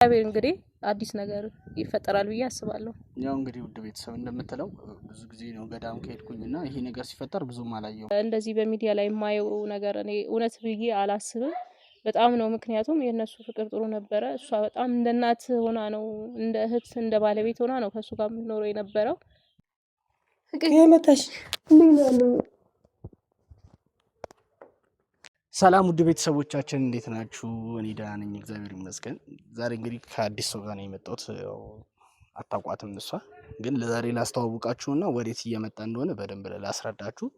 እግዚአብሔር እንግዲህ አዲስ ነገር ይፈጠራል ብዬ አስባለሁ። ያው እንግዲህ ውድ ቤተሰብ እንደምትለው ብዙ ጊዜ ነው ገዳም ከሄድኩኝና ይሄ ነገር ሲፈጠር ብዙም አላየሁም። እንደዚህ በሚዲያ ላይ የማየው ነገር እኔ እውነት ብዬ አላስብም። በጣም ነው ምክንያቱም የእነሱ ፍቅር ጥሩ ነበረ። እሷ በጣም እንደ እናት ሆና ነው እንደ እህት እንደ ባለቤት ሆና ነው ከሱ ጋር የምትኖረው የነበረው። ሰላም ውድ ቤተሰቦቻችን እንዴት ናችሁ? እኔ ደህና ነኝ እግዚአብሔር ይመስገን። ዛሬ እንግዲህ ከአዲስ ሰው ጋር ነው የመጣሁት። አታውቋትም እሷ ግን ለዛሬ ላስተዋውቃችሁና ወዴት እየመጣ እንደሆነ በደንብ ላስረዳችሁ።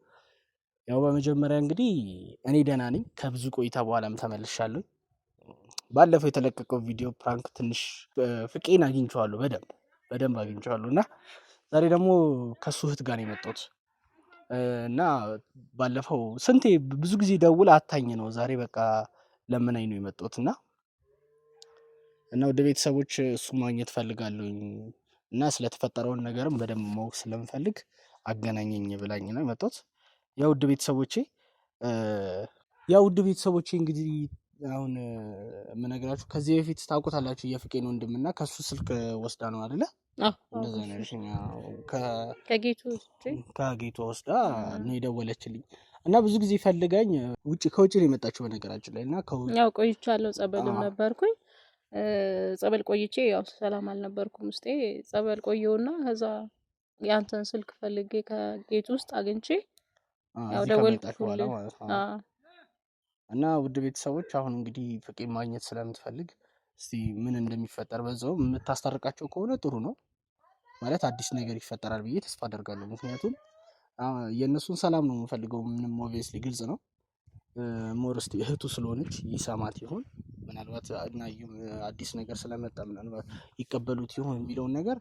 ያው በመጀመሪያ እንግዲህ እኔ ደህና ነኝ። ከብዙ ቆይታ በኋላም ተመልሻለሁ። ባለፈው የተለቀቀው ቪዲዮ ፕራንክ ትንሽ ፍቄን አግኝቼዋለሁ፣ በደንብ አግኝቼዋለሁ እና ዛሬ ደግሞ ከሱ እህት ጋር ነው የመጣሁት እና ባለፈው ስንቴ ብዙ ጊዜ ደውል አታኝ ነው። ዛሬ በቃ ለምናኝ ነው የመጣሁት እና ወደ ቤተሰቦች እሱ ማግኘት ፈልጋለሁኝ እና ስለተፈጠረውን ነገርም በደንብ ማወቅ ስለምፈልግ አገናኘኝ ብላኝ ነው የመጣሁት። ያው ውድ ቤተሰቦቼ እንግዲህ አሁን የምነግራችሁ ከዚህ በፊት ታውቁታላችሁ የፍቄን ወንድምና ከሱ ስልክ ወስዳ ነው አይደለ? እንደዛ ነው ከጌቱ ወስዳ ነው የደወለችልኝ እና ብዙ ጊዜ ፈልጋኝ ከውጭ ነው የመጣችው በነገራችን ላይ እና ያው ቆይቻለሁ። ጸበልም ነበርኩኝ። ጸበል ቆይቼ ያው ሰላም አልነበርኩም ውስጤ። ጸበል ቆየውና ከዛ ያንተን ስልክ ፈልጌ ከጌቱ ውስጥ አግኝቼ ያው ደወልኩልኝ እና ውድ ቤተሰቦች አሁን እንግዲህ ፍቄ ማግኘት ስለምትፈልግ እስቲ ምን እንደሚፈጠር በዛው የምታስታርቃቸው ከሆነ ጥሩ ነው ማለት አዲስ ነገር ይፈጠራል ብዬ ተስፋ አደርጋለሁ። ምክንያቱም የእነሱን ሰላም ነው የምፈልገው። ምንም ኦብቪየስሊ ግልጽ ነው። ሞርስቲ እህቱ ስለሆነች ይሰማት ይሆን ምናልባት እና አዲስ ነገር ስለመጣ ምናልባት ይቀበሉት ይሆን የሚለውን ነገር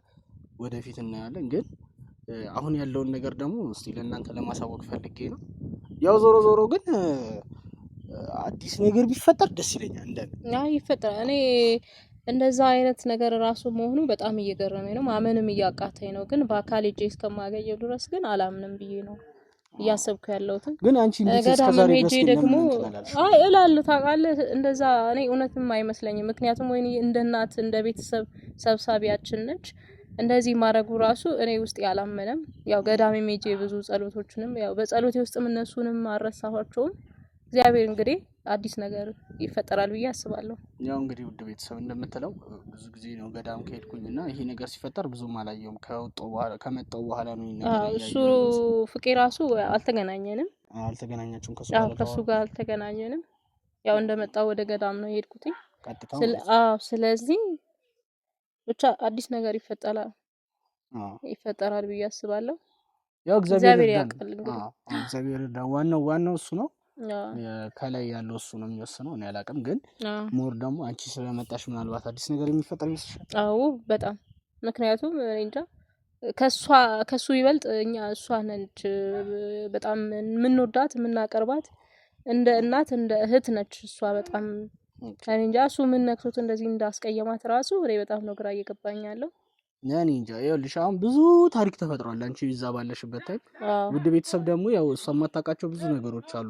ወደፊት እናያለን። ግን አሁን ያለውን ነገር ደግሞ እስቲ ለእናንተ ለማሳወቅ ፈልጌ ነው። ያው ዞሮ ግን አዲስ ነገር ቢፈጠር ደስ ይለኛል። ይፈጠራል። እኔ እንደዛ አይነት ነገር ራሱ መሆኑ በጣም እየገረመኝ ነው፣ ማመንም እያቃተኝ ነው። ግን በአካል ሄጄ እስከማገኘው ድረስ ግን አላምንም ብዬ ነው እያሰብኩ ያለሁት። ግን አንቺ እንዴት እስከዛሬ ድረስ ደግሞ እላለሁ ታውቃለህ፣ እንደዛ እኔ እውነትም አይመስለኝም። ምክንያቱም ወይ እንደ እናት እንደ ቤተሰብ ሰብሳቢያችን ነች። እንደዚህ ማድረጉ ራሱ እኔ ውስጥ ያላመነም። ያው ገዳም ሄጄ ብዙ ጸሎቶችንም ያው በጸሎቴ ውስጥም እነሱንም አረሳኋቸውም። እግዚአብሔር እንግዲህ አዲስ ነገር ይፈጠራል ብዬ አስባለሁ። ያው እንግዲህ ውድ ቤተሰብ እንደምትለው ብዙ ጊዜ ነው ገዳም ከሄድኩኝና ይሄ ነገር ሲፈጠር ብዙም አላየሁም። ከመጣሁ በኋላ ነው እሱ ፍቄ ራሱ አልተገናኘንም። አልተገናኛችሁም? ከሱ ጋር አልተገናኘንም። ያው እንደመጣሁ ወደ ገዳም ነው የሄድኩትኝ። ስለዚህ ብቻ አዲስ ነገር ይፈጠራል ብዬ አስባለሁ። ያው እግዚአብሔር ያውቃል። እግዚአብሔር ዋናው እሱ ነው። ከላይ ያለው እሱ ነው የሚወስነው። እኔ አላውቅም። ግን ሞር ደግሞ አንቺ ስለመጣሽ ምናልባት አዲስ ነገር የሚፈጠር ይመስልሻል? አዎ በጣም ምክንያቱም እንጃ ከሱ ይበልጥ እሷ ነች በጣም የምንወዳት የምናቀርባት እንደ እናት እንደ እህት ነች እሷ በጣም እንጃ እሱ ምን ነክቶት እንደዚህ እንዳስቀየማት ራሱ እኔ በጣም ነው ግራ እየገባኝ ያለው። እኔ እንጃ። ይኸውልሽ አሁን ብዙ ታሪክ ተፈጥሯል አንቺ እዛ ባለሽበት ታይም። ውድ ቤተሰብ ደግሞ ያው እሷ የማታውቃቸው ብዙ ነገሮች አሉ።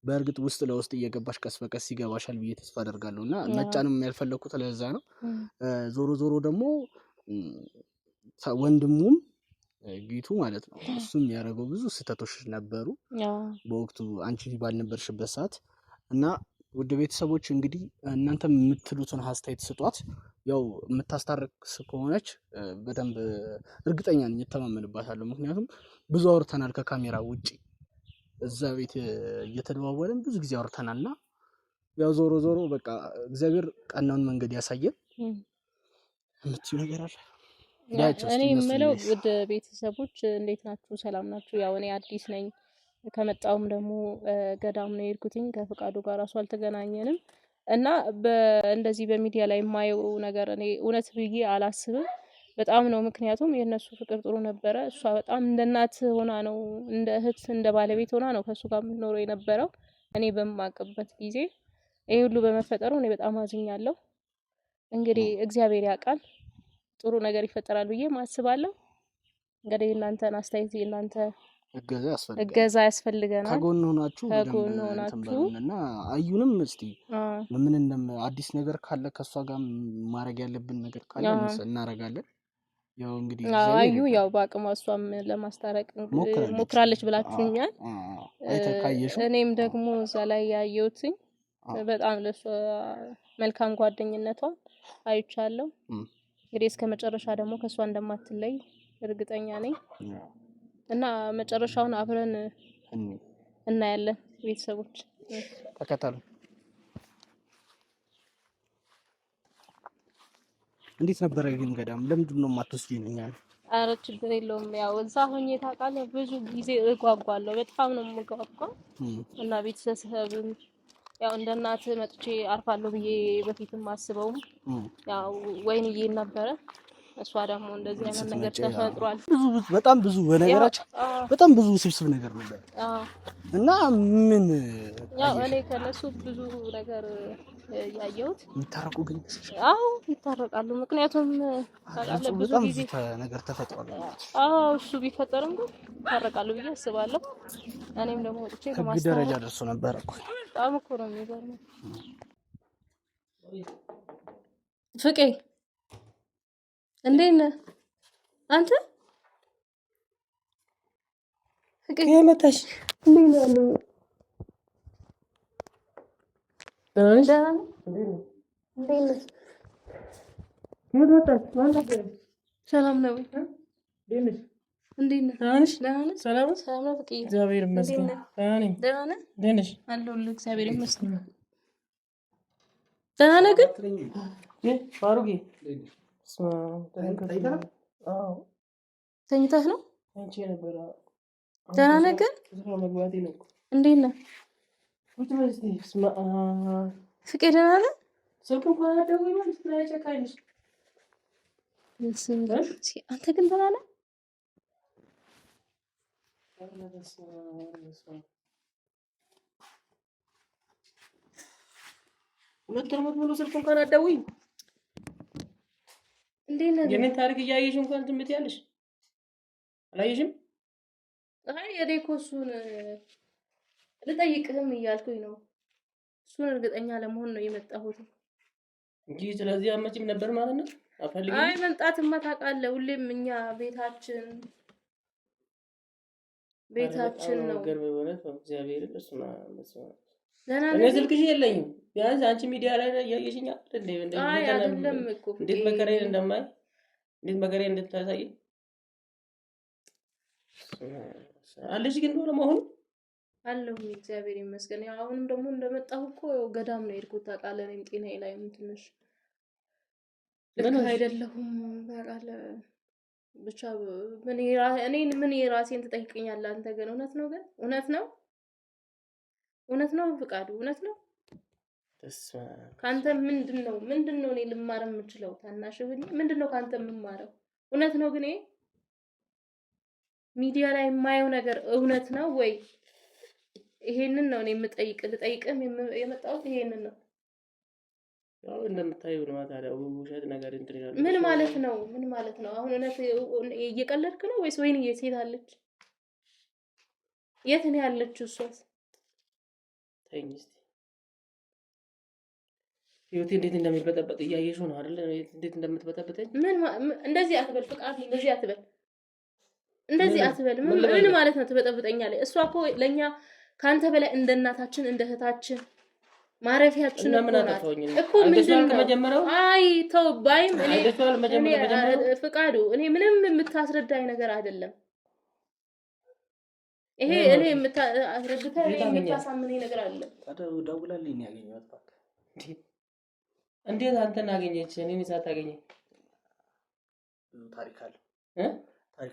በእርግጥ ውስጥ ለውስጥ እየገባሽ ቀስ በቀስ ይገባሻል ብዬ ተስፋ አደርጋለሁ እና መጫንም ያልፈለኩት ለዛ ነው። ዞሮ ደግሞ ወንድሙም ጌቱ ማለት ነው እሱም ያደረገው ብዙ ስህተቶች ነበሩ በወቅቱ አንቺ ባልነበርሽበት ሰዓት እና ውድ ቤተሰቦች እንግዲህ እናንተ የምትሉትን አስተያየት ስጧት። ያው የምታስታርቅ ከሆነች በደንብ እርግጠኛ ነኝ እተማመንባታለሁ። ምክንያቱም ብዙ አውርተናል ከካሜራ ውጪ እዛ ቤት እየተደዋወልን ብዙ ጊዜ አውርተናልና ያው ዞሮ በቃ እግዚአብሔር ቀናውን መንገድ ያሳየን። የምትይው ነገር አለ? እኔ የምለው ውድ ቤተሰቦች እንዴት ናችሁ? ሰላም ናችሁ? ያው እኔ አዲስ ነኝ። ከመጣውም ደግሞ ገዳም ነው የሄድኩትኝ። ከፍቃዱ ጋር ራሱ አልተገናኘንም እና እንደዚህ በሚዲያ ላይ የማየው ነገር እኔ እውነት ብዬ አላስብም። በጣም ነው ምክንያቱም የእነሱ ፍቅር ጥሩ ነበረ። እሷ በጣም እንደ እናት ሆና ነው እንደ እህት እንደ ባለቤት ሆና ነው ከሱ ጋር የምትኖረው የነበረው። እኔ በማቅበት ጊዜ ይሄ ሁሉ በመፈጠሩ እኔ በጣም አዝኛለሁ። እንግዲህ እግዚአብሔር ያውቃል፣ ጥሩ ነገር ይፈጠራል ብዬ ማስባለሁ። እንግዲህ እናንተን አስተያየት እናንተ እገዛ ያስፈልገናል። ከጎን ሆናችሁ እና አዩንም እስቲ ምን አዲስ ነገር ካለ ከሷ ጋር ማድረግ ያለብን ነገር ካለ እናረጋለን። ያው እንግዲህ አዩ ያው በአቅሟ እሷም ለማስታረቅ ሞክራለች ብላችሁኛል። እኔም ደግሞ እዛ ላይ ያየሁትኝ በጣም ለሷ መልካም ጓደኝነቷን አይቻለሁ። እንግዲህ እስከመጨረሻ ደግሞ ከሷ እንደማትለይ እርግጠኛ ነኝ እና መጨረሻውን አብረን እናያለን። ቤተሰቦች ተከታተሉ። እንዴት ነበር ግን ገዳም ለምንድን ነው የማትወስጂኝ? ኧረ ችግር የለውም። ያው እዛ ሆኜ ታውቃለህ ብዙ ጊዜ እጓጓለሁ። በጣም ነው የምጓጓው እና ቤተሰብም ያው እንደ እናት መጥቼ አርፋለሁ ብዬ በፊትም አስበውም ያው ወይንዬ ነበረ። እሷ ደግሞ እንደዚህ አይነት ነገር ተፈጥሯል። በጣም ብዙ በነገራችን በጣም ብዙ ስብስብ ነገር ነበር እና ምን ያው እኔ ከነሱ ብዙ ነገር ያየሁት ይታረቁ ግን ይታረቃሉ። ምክንያቱም ታውቃለህ ብዙ ጊዜ ነገር ተፈጥሯል። እሱ ቢፈጠርም ግን ይታረቃሉ ብዬ አስባለሁ። እኔም ደግሞ ወጥቼ ህግ ደረጃ ደርሶ ነበር እኮ በጣም እኮ ነው የሚገርመው። ፍቄ እንዴት ነህ አንተ? ፍቄ መጣሽ? እንዴት ነህ? ሰላም ነው? እንዴት ነህ? ሰላም ነው ፍቄ? እግዚአብሔር ይመስገን። ደህና ነህ? እንዴት ነሽ? አለሁልህ እግዚአብሔር ይመስገን። ደህና ነህ ግን? ባሩጌ ተኝተህ ነው? ደህና ነህ ግን? እንዴት ነህ ፍቄ? ደህና ነህ? ስልክ እንኳን አትደውይ ማለት ነው። ጨካኝ ነሽ አንተ ግን ደህና ነህ? ሁለት ዓመት ሙሉ ስልክ እንኳን አትደውይም። እንዴት ነህ? የኔን ታሪክ እያየሽ እንኳን ዝም ትያለሽ። አላየሽም? አይ እኔ እኮ እሱን ልጠይቅህም እያልኩኝ ነው። እሱን እርግጠኛ ለመሆን ነው የመጣሁት እንጂ ስለዚህ አመጪም ነበር ማለት ነው። አፈልግም። አይ መምጣትማ ታውቃለህ፣ ሁሌም እኛ ቤታችን ነው። ገርብ በእውነት እግዚአብሔር እሱማ እኔ ስልክሽ የለኝም። ቢያንስ አንቺ ሚዲያ ላይ ያየሽኝ አይደል እንዴ? አይ አይደለም እኮ እንዴት መከራዬን እንደማይ እንዴት መከራዬን እንድታሳይ አለሽ። ግን ነው መሆኑ አለሁ እግዚአብሔር ይመስገን። ያው አሁንም ደግሞ እንደመጣሁ እኮ ገዳም ነው የሄድኩት ታውቃለህ። እኔም ጤናዬ ላይ ትንሽ ልክ አይደለሁም ታውቃለህ። ብቻ ምን የራሴን ትጠይቀኛለህ አንተ? ግን እውነት ነው ግን እውነት ነው ፍቃዱ እውነት ነው። ካንተ ምንድነው እኔ ልማር የምችለው? ታናሽህ ምንድነው ካንተ የምማረው? እውነት ነው ግን ሚዲያ ላይ የማየው ነገር እውነት ነው ወይ? ይሄንን ነው እኔ ልጠይቅም የመጣሁት ይሄንን ነው። ያው እንደምታየው ነው ታዲያ ውሸት ነገር እንትን ይላል። ምን ማለት ነው? አሁን እውነት እየቀለድክ ነው ወይስ ወይን ሴት አለች? የት ነው ያለችው እሷስ? ተይኝ እስቲ ህይወቴ እንዴት እንደሚበጠበጥ እያየሽው ነው አይደል? እንዴት እንደምትበጠበጠኝ። እንደዚህ አትበል ፍቃድ፣ እንደዚህ አትበል። ምን ማለት ነው ትበጠብጠኛለህ? እሷ እኮ ለኛ ካንተ በላይ እንደ እናታችን እንደ እህታችን ማረፊያችን እኮ ናት እኮ። ምንድነው? አይ ተው ባይም እኔ ፍቃዱ እኔ ምንም የምታስረዳኝ ነገር አይደለም ይሄ። እኔ የምታሳምነኝ ነገር አለ። ደውላልኝ ያገኘኋት ባክ። እንዴት አንተን አገኘች? እኔን ሳታገኘኝ ታሪክ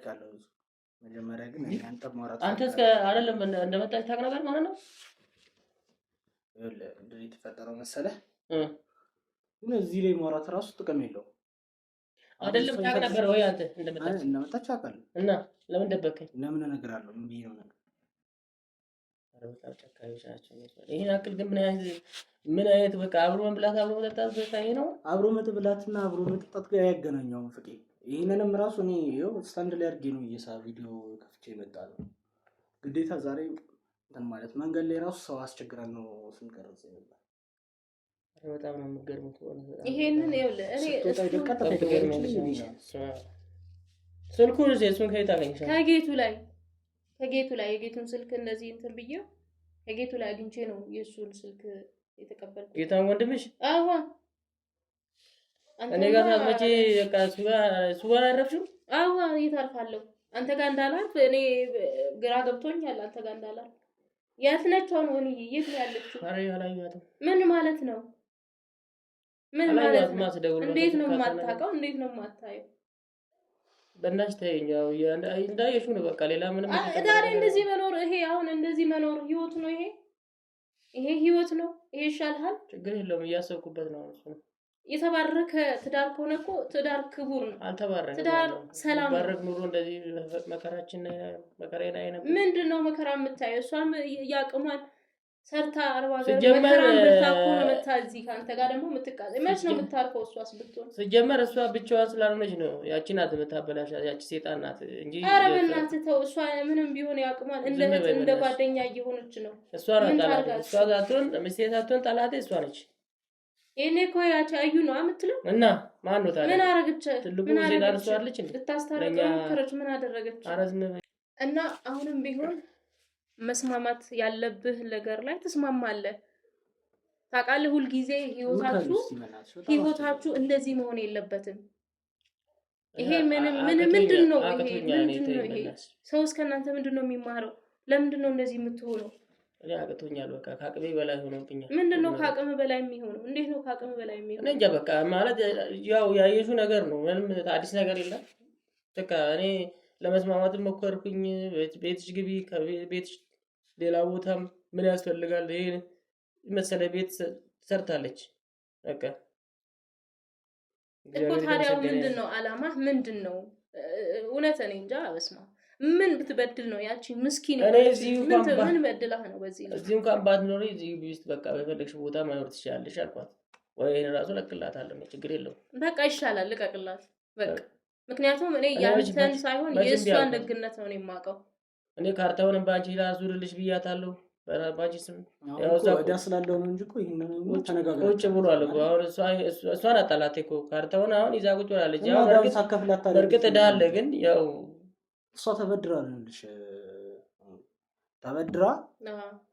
አለ ብዙ። መጀመሪያ ግን አንተ እስከ አይደለም እንደመጣች ታውቅ ነበር ማለት ነው። እንደዚህ የተፈጠረው መሰለህ እዚህ ላይ ማውራት ራሱ ጥቅም የለውም አይደለም። ታውቅ ነበር ወይ አንተ እንደመጣች አውቃለሁ። እና ለምን ደበከኝ? ለምን እነግርሃለሁ? ምን ብዬ ነው ነገር በጣም ጨካኞች ናቸው። ይሄን አክል ግን ምን አይነት በቃ አብሮ መብላት አብሮ መጠጣት በቃ ይሄ ነው። አብሮ መብላትና አብሮ መጠጣት ጋር ያገናኘው ፍቄ። ይሄንንም ራሱ እኔ ይኸው ስታንድ ላይ አድርጌ ነው ቪዲዮ ከፍቼ እመጣለሁ። ግዴታ ዛሬ እንትን ማለት መንገድ ላይ ራሱ ሰው አስቸግረን ነው ስንቀርጽ ነበር። በጣም ነው የምትገርሙት። ይሄንን ይኸውልህ እኔ ስልኩን እሱን ከየት አገኘሽው? ከጌቱ ላይ የጌቱን ስልክ እንደዚህ እንትን ብዬው ከጌቱ ላይ አግኝቼ ነው የእሱን ስልክ የተቀበልኩት። ጌታን ወንድምሽ? አዎ እኔ ጋር ሳትመጪ በቃ እሱ ጋር አረፍሽው? አዎ የት አርፋለሁ? አንተ ጋር እንዳላልፍ እኔ ግራ ገብቶኛል። አንተ ጋር እንዳላልፍ የት ነች አሁን? ወንዬ የት ነው ያለችው? ኧረ አላየኋትም። ምን ማለት ነው? ምን ማለት ነው? እንዴት ነው የማታውቀው? እንዴት ነው የማታየው? በእናትሽ ተይኝ። ያው እንዳየሽው ነው በቃ ሌላ ምንም ዛሬ እንደዚህ መኖር ይሄ አሁን እንደዚህ መኖር ህይወት ነው? ይሄ ህይወት ነው? ይሄ ይሻልሃል? ችግር የለውም እያሰብኩበት ነው እሱ የተባረከ ትዳር ከሆነ እኮ ትዳር ክቡር ነው። አልተባረከ ትዳር ሰላም ነው። ባረክ ኑሮ እንደዚህ መከራችን መከራዬን አይነበር። ምንድነው መከራ የምታየው? እሷም ያቅሟን ሰርታ 40 ሀገር መከራን ብታቆም መታ እዚህ ካንተ ጋር ደግሞ የምትቃዘ መች ነው የምታርፈው? እሷስ ብትሆን ሲጀመር እሷ ብቻዋን ስላልሆነች ነው ያቺ ናት የምታበላሽ። ያቺ ሴጣን ናት እንጂ ኧረ በእናትህ ተው። እሷ ምንም ቢሆን ያቅሟን እንደ ጓደኛ እየሆነች ነው። እሷ ናት እሷ ዛቱን ምስቴታቱን ጠላቴ እሷ ነች። እኔ እኮ ያቺ አዩ ነው የምትለው እና ማን ነው ታዲያ? ምን አረጋች? ትልቁ ሴጣን እሷ አለች እንዴ? ልታስታርቀው ሞከረች። ምን አደረገች? እና አሁንም ቢሆን መስማማት ያለብህ ነገር ላይ ተስማማለህ። ታውቃለህ፣ ሁል ጊዜ ህይወታችሁ እንደዚህ መሆን የለበትም። ይሄ ምንድነው? ይሄ ሰው እስከናንተ ምንድነው የሚማረው? ለምንድነው እንደዚህ የምትሆነው? እኔ አቅቶኛል። በቃ ከአቅሜ በላይ ሆኖብኛል። ምንድነው ከአቅም በላይ የሚሆነው? እንዴት ነው ከአቅም በላይ የሚሆነው? እኔ እንጃ በቃ ማለት ያው ያየሽው ነገር ነው። ምንም አዲስ ነገር የለም። በቃ እኔ ለመስማማት ሞከርኩኝ። ቤትሽ ግቢ፣ ከቤትሽ ሌላ ቦታም ምን ያስፈልጋል? ይሄ መሰለ ቤት ሰርታለች። በቃ እኮ ታዲያ ምንድነው አላማ? ምንድነው እውነት? እኔ እንጃ። በስማ ምን ብትበድል ነው ያቺ ምስኪን? ምን በድላህ ነው? እዚህ እንኳን ባትኖሪ እዚህ ውስጥ በቃ በፈለግሽ ቦታ መኖር ትችላለሽ አልኳት። ወይ ራሱ ለቅላታለሁ፣ ችግር የለውም። በቃ ይሻላል፣ ልቀቅላት በቃ። ምክንያቱም እኔ ያንተን ሳይሆን የእሷን ደግነት ነው የማውቀው። እኔ ካርታውንም ባንቺ ላዙርልሽ ብያታለሁ። ባንቺ ስም ያው ወዳ ስላለው ነው እንጂ እኮ ይሄንን ተነጋግረን ቁጭ ብሏል እኮ። አሁን እሷን አጣላት እኮ ካርታውን አሁን ይዛ ቁጭ ብላለች። ያው በርግጥ ዳለ ግን ያው እሷ ተበድራ ልልሽ ተበድራ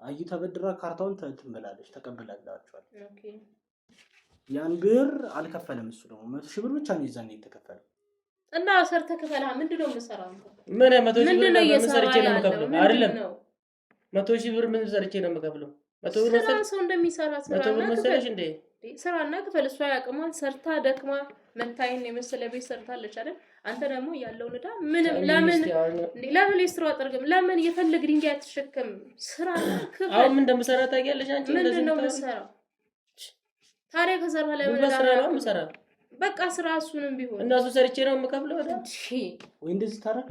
አዩ ተበድራ ካርታውን ትምላለች ተቀበላላችኋል። ኦኬ ያን ብር አልከፈለም። እሱ ደግሞ 100,000 ብር ብቻ ነው ይዛኔ የተከፈለው። እና ሰርተ ከፈላ ምንድነው የምሰራው? ምን 100,000 ብር ምን ሰርቼ ነው የምከፍለው? አይደለም 100,000 ብር ምን ሰርቼ ነው የምከፍለው? 100 ብር ሰው እንደሚሰራ ስራ 100 ብር መሰለሽ እንዴ? ስራና ክፈል። እሷ ያቅሟን ሰርታ ደክማ መታየን የመሰለ ቤት ሰርታለች አይደል? አንተ ደግሞ ያለውን ዕዳ ምንም ለምን ሊስትሮ አጥርግም? ለምን የፈለግ ድንጋይ አትሸከም? ስራና ክፈል። አሁን ምን እንደምሰራ ታውቂያለሽ አንቺ? ምንድነው የምሰራው ታዲያ? ከሰራ ለምን ስራ ነው የምሰራ? በቃ ስራ እሱንም ቢሆን እና እሱ ሰርቼ ነው የምከፍለው አይደል? ወይ እንደዚህ ታረቅ።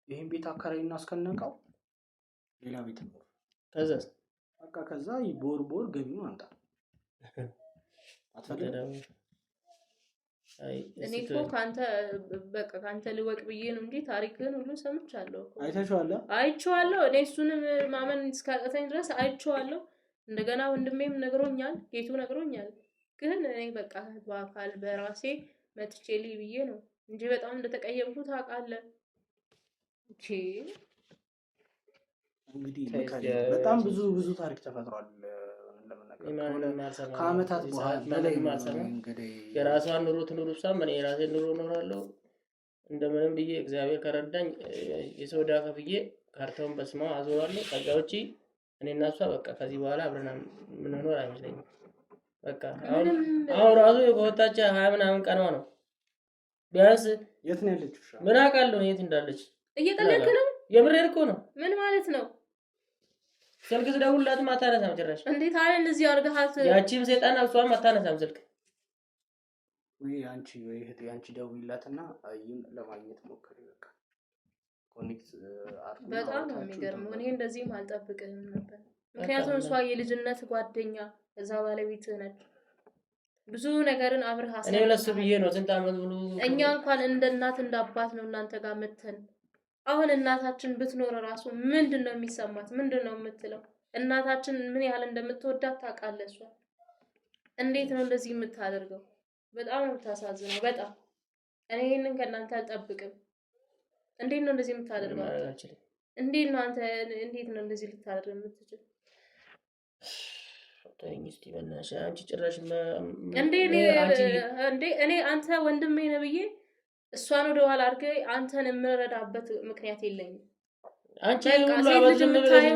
ይሄን ቤት አከራይና አስከነቀው ሌላ ቤት ነው። ከዛስ በቃ ከዛ ቦር ገቢው አንጣ አትፈልግም? እኔ እኮ ካንተ ልወቅ ብዬ ነው እንጂ ታሪክህን ሁሉ ሰምቻለሁ እኮ። አይቼዋለሁ። እኔ እሱንም ማመን እስካቀተኝ ድረስ አይቼዋለሁ። እንደገና ወንድሜም ነግሮኛል፣ ጌቱ ነግሮኛል። ግን እኔ በቃ በአካል በራሴ መጥቼ ልይ ብዬ ነው እንጂ በጣም እንደተቀየምኩት ታውቃለህ። እንግዲህ በጣም ብዙ ታሪክ ተፈጥሯል። ከአመታት በኋላ እንግዲህ የራሷን ኑሮ ትኑር፣ እሷም እኔ የራሴን ኑሮ እኖራለሁ። እንደምንም ብዬ እግዚአብሔር ከረዳኝ የሰው ዕዳ ከፍዬ ካርታውን በስማ አዞራለሁ። ከዛ ውጪ እኔና እሷ በቃ ከዚህ በኋላ አብረን የምንኖር አይመስለኝም። በቃ አሁን ራሱ ከወጣች 20 ምናምን ቀኗ ነው። ቢያንስ የት ነው ያለችው? ምን አውቃለሁ የት እንዳለች። እየቀለድክ ነው? የምሬን እኮ ነው። ምን ማለት ነው? ስልክ ስደውልላትም አታነሳም ጭራሽ። እንዴት አለ እንደዚህ አድርገሃት? ያቺም ሰይጣን እሷም አታነሳም ስልክ። ወይ እህቴ አንቺ ደውይላትና አዩን ለማግኘት ሞክሪ። በቃ ኮኔክት አድርጉ። በጣም ነው የሚገርመው። እኔ እንደዚህም አልጠብቅም ነበር። ምክንያቱም እሷ የልጅነት ጓደኛ እዛ ባለቤት ነች። ብዙ ነገርን አብረህ እኔ ለሱ ብዬ ነው ስንት አመት ሙሉ እኛ እንኳን እንደ እናት እንደ አባት ነው እናንተ ጋር መተን። አሁን እናታችን ብትኖር ራሱ ምንድነው የሚሰማት? ምንድነው የምትለው? እናታችን ምን ያህል እንደምትወዳት ታውቃለህ እሷ። እንዴት ነው እንደዚህ የምታደርገው? በጣም ነው የምታሳዝነው። በጣም እኔ ይሄንን ከእናንተ አልጠብቅም። እንዴት ነው እንደዚህ የምታደርገው? እንዴት ነው አንተ እንዴት ነው እንደዚህ ልታደርግ የምትችል? እስቲ በእናትሽ አንቺ ጭራሽ እኔ አንተ ወንድሜ ነህ ብዬ እሷን ወደ ኋላ አድርገህ አንተን የምረዳበት ምክንያት የለኝም። አንቺ ሁሉ አበዝም ብለሽ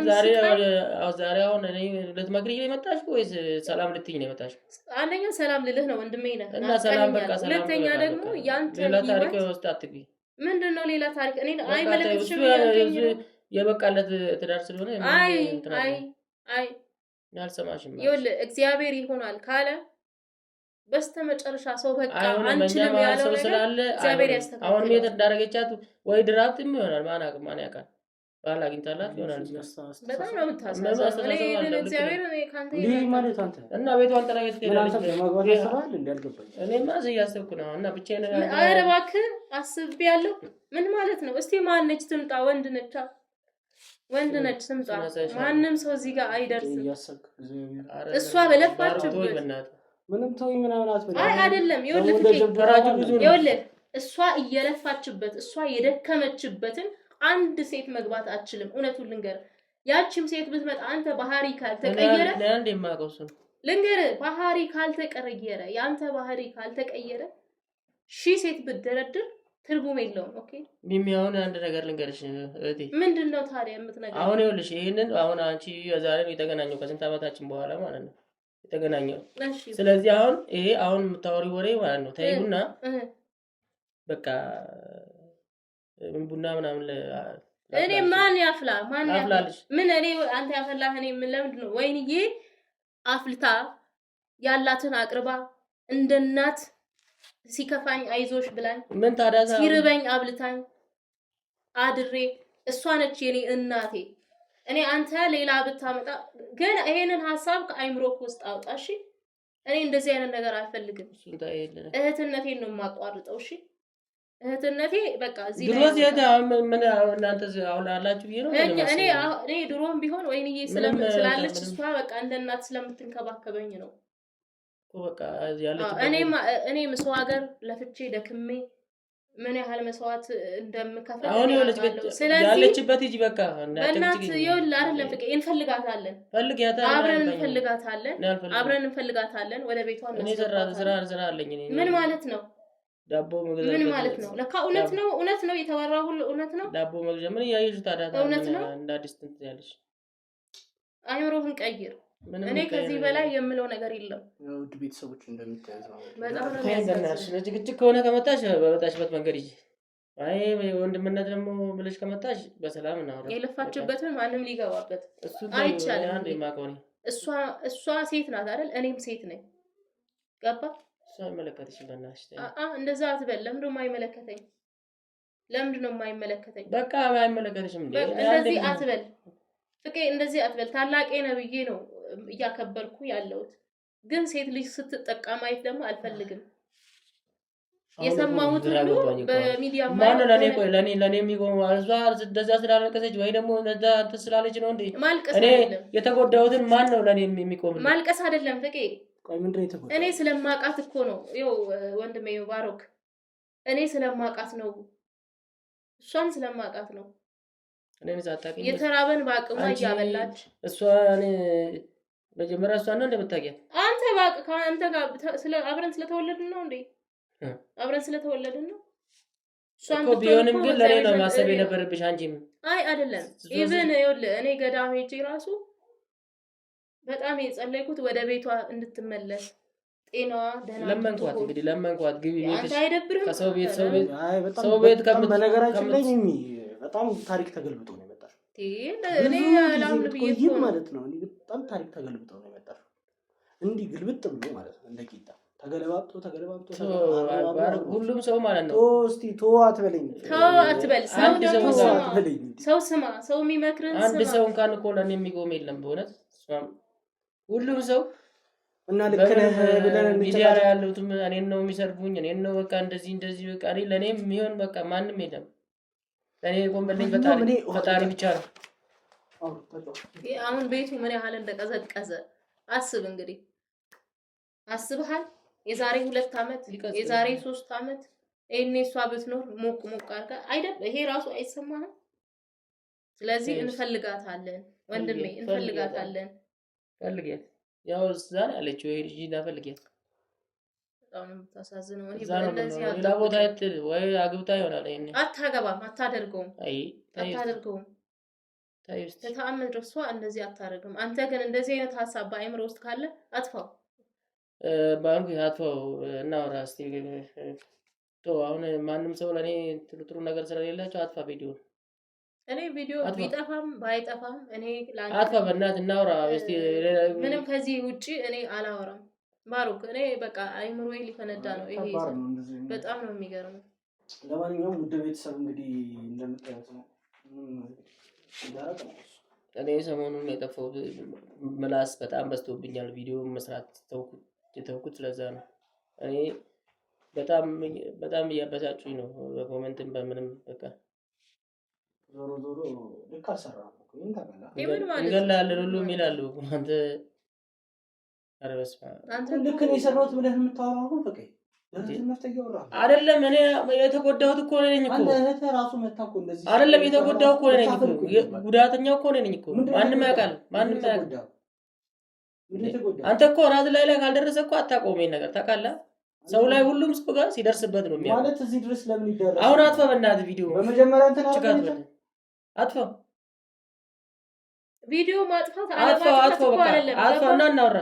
ዛሬ አሁን እኔ ልትመክሪኝ ነው የመጣሽ ወይስ ሰላም ልትይኝ ነው የመጣሽ? አንደኛ ሰላም ልልህ ነው ወንድሜ ነህ እና ሰላም በቃ ሰላም። ሁለተኛ ደግሞ ያንተ ሌላ ታሪክ ውስጥ አትግቢ። ምንድነው ሌላ ታሪክ? እኔ አይመለከትሽም። የበቃለት ትዳር ስለሆነ አይ ያልሰማሽም ይኸውልህ እግዚአብሔር ይሆናል ካለ በስተመጨረሻ ሰው በቃ አንቺንም ያለው ነገር ስላለ እግዚአብሔር ያስተካክላል። አሁን ምን እንዳደረገቻት ወይ ድራፍትም ይሆናል ማን ያውቃል? ባል አግኝታላት ይሆናል። በጣም ነው የምታሳዝነው። እኔ እግዚአብሔር ካንተ ይሄ ማለት አንተ እና ቤቷን ጥላ የትሄዳለች? ለማግባት ያስባል እንዲያልገባኝ እኔማ እያሰብኩ ነው። እና ብቻዬን ኧረ እባክህ አስቤያለሁ። ምን ማለት ነው? እስቲ ማን ነች ትምጣ? ወንድ ነች ትምጣ። ማንም ሰው እዚህ ጋር አይደርስም። እሷ በለፋችበት ምንም ተወኝ ምናምን አትበል። አይ አይደለም። ይኸውልህ እሷ እየለፋችበት እሷ የደከመችበትን አንድ ሴት መግባት አትችልም። እውነቱን ልንገር፣ ያቺም ሴት ብትመጣ አንተ ባህሪ ካልተቀየረ ለአንዴ ማቀውሱ ልንገር፣ ባህሪ ካልተቀየረ ያንተ ባህሪ ካልተቀየረ ሺህ ሴት ብትደረድር ትርጉም የለውም። ኦኬ ሚሚ፣ አሁን አንድ ነገር ልንገርሽ እህቴ። ምንድነው ታዲያ የምትነግረኝ? አሁን ይኸውልሽ ይሄንን አሁን አንቺ የዛሬም የተገናኘው ከስንት ዓመታችን በኋላ ማለት ነው የተገናኘው። ስለዚህ አሁን ይሄ አሁን የምታወሪ ወሬ ማለት ነው ተይውና በቃ ቡና ምናምን እኔ ማን ያፍላ ምን እኔ አንተ ያፈላህ እኔ ምን ለምንድን ነው ወይንዬ አፍልታ ያላትን አቅርባ እንደ እናት ሲከፋኝ አይዞሽ ብላኝ ምን ታዳዛ ሲርበኝ አብልታኝ አድሬ እሷ ነች የኔ እናቴ። እኔ አንተ ሌላ ብታመጣ ግን ይሄንን ሐሳብ ከአይምሮክ ውስጥ አውጣ። እሺ እኔ እንደዚህ አይነት ነገር አልፈልግም። እህትነቴን ነው የማቋርጠው። እሺ እህትነቴ በቃ እዚህ ድሮ ሲያታ ምን እናንተ አሁን አላችሁ ብዬ ነው እኔ ድሮም ቢሆን ወይንዬ ስላለች እሷ በቃ እንደ እናት ስለምትንከባከበኝ ነው በቃ ያለች። እኔ ሰው ሀገር ለፍቼ ደክሜ ምን ያህል መስዋዕት እንደምከፍል አሁን ይኸውልሽ ያለችበት እጂ በቃ በእናት ይኸውልህ አይደለም ፍቄ እንፈልጋታለን፣ አብረን እንፈልጋታለን ወደ ቤቷ ነው። እኔ ስራ አለኝ። ምን ማለት ነው? ዳቦ መግዛት ምን ማለት ነው? ለካ እውነት ነው የተወራው ሁሉ እውነት ነው። ዳቦ መግዛት ምን ያይሽ ታዲያ እንደ አዲስ እንትን ያለሽ አይምሮህን ቀይር። እኔ ከዚህ በላይ የምለው ነገር የለም። ውድ ቤተሰቦች እንደምታዩት ነው። በጣም ነው የሚያሳዝነው። ጭቅጭቅ ከሆነ ከመጣሽ በመጣሽበት መንገድ ይጂ። አይ ወንድምነት ደግሞ ብለሽ ከመጣሽ በሰላም እናወራ። የለፋችበትን ማንም ሊገባበት አይቻልም። እሷ ሴት ናት አይደል? እኔም ሴት ነኝ። ገባ? እሷ አይመለከትሽም። በእናትሽ እንደዛ አትበል። ለምንድን ነው የማይመለከተኝ? በቃ አይመለከትሽም እንዴ? እንደዚህ አትበል ፍቄ፣ እንደዚህ አትበል። ታላቄ ነብዬ ነው እያከበርኩ ያለሁት፣ ግን ሴት ልጅ ስትጠቃ ማየት ደግሞ አልፈልግም። የሰማሁት ሁሉ በሚዲያ ማን ነው ለኔ የሚቆም አልዛ እንደዛ ስላለቀሰች ወይ ደግሞ እንደዛ እንትን ስላለች ነው እንዴ? እኔ የተጎዳሁትን ማን ነው ለኔ የሚቆም? ማልቀስ አይደለም ፍቄ። ቆይ ምንድን ነው የተጎዳው? እኔ ስለማቃት እኮ ነው። ይኸው ወንድሜ ባሮክ፣ እኔ ስለማቃት ነው፣ እሷን ስለማቃት ነው። እኔ ዛታቀኝ የተራበን ባቅሟ እያበላች እሷ እኔ መጀመሪያ እሷ ነው እንደምታውቂያት አንተ ባቅ ከአንተ ጋር አብረን ስለተወለድን ነው እንዴ? አብረን ስለተወለድን ነው። እሷን ቢሆንም ግን ለኔ ነው ማሰብ የነበረብሽ አንቺም። አይ አይደለም። ኢቭን ይኸውልህ እኔ ገዳም ሄጄ ራሱ በጣም የጸለይኩት ወደ ቤቷ እንድትመለስ ጤናዋ ደህና ለመንኳት። እንግዲህ ለመንኳት ግቢ ቤትሽ አንተ አይደብርም? ከሰው ቤት በነገራችን ላይ በጣም ታሪክ ተገልብጦ ነው የመጣሽው። እኔ ላምል ብዬሽ ማለት ነው። እኔ በጣም ታሪክ ተገልብጦ ነው የመጣሽው። እንዲህ ግልብጥ ብሎ ማለት ነው እንደ ቂጣ ተገለባብጦ ሁሉም ሰው ማለት ነው። እስቲ አትበለኝ፣ አትበል። ሰው ስማ፣ ሰው የሚመክርን አንድ ሰው እንኳን እኮ ለኔ የሚቆም የለም በእውነት። ሁሉም ሰው እና ልክ ነህ ብለን ሚዲያ ላይ ያሉትም እኔን ነው የሚሰርቡኝ፣ እኔን ነው በቃ እንደዚህ በቃ ለኔም የሚሆን በቃ ማንም የለም። ለኔ ቆምበልኝ ፈጣሪ ብቻ ነው። አሁን ቤቱ ምን ያህል እንደቀዘቀዘ አስብ እንግዲህ። አስበሃል? የዛሬ 2 አመት የዛሬ 3 አመት እኔ እሷ ብትኖር ሞቅ ሞቅ አድርጋ አይደል? ይሄ ራሱ አይሰማህም? ስለዚህ እንፈልጋታለን ወንድሜ እንፈልጋታለን። ፈልጊያት ያው እዛ ነው ያለችው። ይሄ ልጅ ላፈልጊያት በጣም የምታሳዝነው እንደዚህ ሌላ ቦታ ወይ አግብታ ይሆናል። ይሄን አታገባም፣ አታደርገውም፣ አታደርገውም። ታይስ ተታመን ድረሷ እንደዚህ አታደርግም። አንተ ግን እንደዚህ አይነት ሀሳብ በአይምሮ ውስጥ ካለ አጥፋው። ባንኩ አጥፋው እናውራ እስቲ አሁን ማንም ሰው ለኔ ጥሩ ነገር ስለሌላቸው አጥፋ ቪዲዮ። እኔ ቪዲዮ ቢጠፋም ባይጠፋም እኔ ላንተ አጥፋ በእናትህ እናውራ እስቲ። ምንም ከዚህ ውጪ እኔ አላወራም ባሩክ። እኔ በቃ አይምሮዬ ሊፈነዳ ነው። ይሄ በጣም ነው የሚገርመው። ለማንኛውም ውድ ቤተሰብ እንግዲህ እንደምታዩት ነው እኔ ሰሞኑን የጠፋው ምላስ በጣም በዝቶብኛል። ቪዲዮ መስራት ተውኩት። ስለዛ ነው እኔ በጣም እያበሳጩኝ ነው። በኮሜንትም በምንም በቃ ዞሮ ልክ አልሰራም እኮ እንገላለን ሁሉም ይላሉ። አንተ አረበስፋ አንተ ልክ ነው የሰራሁት ብለህ የምታወራው ነው። በቃ አይደለም እኔ የተጎዳሁት እኮ ነኝ እኮ። አንተ ራሱ መታ እኮ እንደዚህ አይደለም የተጎዳሁ እኮ ነኝ እኮ። ጉዳተኛው እኮ ነኝ እኮ። ማንም ያውቃል። አንተ እኮ ራስ ላይ ካልደረሰ እኮ አታቆም። ይሄን ነገር ታውቃለህ። ሰው ላይ ሁሉም ሰው ጋር ሲደርስበት ነው የሚያውቀው። ማለት እዚህ ድረስ ለምን ይደረስ? አሁን አጥፋ በእናትህ ቪዲዮ። በመጀመሪያ እንትን አጥፋ ቪዲዮ ማጥፋት አጥፋ በቃ አጥፋና እናውራ።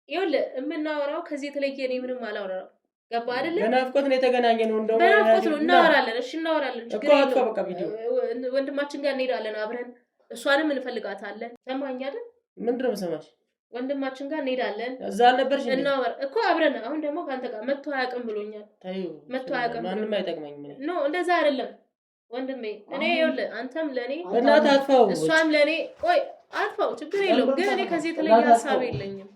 ይኸውልህ የምናወራው ከዚህ የተለየ እኔ ምንም አላወራም። ገባ አይደለ? በናፍቆት ነው የተገናኘነው። እንደው በናፍቆት ነው እናወራለን። እሺ እናወራለን። ችግር የለም። አጥፋ በቃ ቪዲዮ። ወንድማችን ጋር እንሄዳለን አብረን። እሷንም እንፈልጋታለን። ሰማኝ አይደል? ምንድነው መሰማሽ? ወንድማችን ጋር እንሄዳለን። እዛ አልነበርሽ እንዴ? እናወራ እኮ አብረን። አሁን ደግሞ ካንተ ጋር መጥቶ አያውቅም ብሎኛል። ታዩ መጥቶ አያውቅም። ማንንም አይጠቅመኝም። ኖ እንደዛ አይደለም ወንድሜ። እኔ ይኸውልህ አንተም ለኔ በእናትህ አጥፋው፣ እሷም ለኔ ቆይ አጥፋው፣ ችግር የለውም። ግን እኔ ከዚህ የተለየ ሀሳብ የለኝም።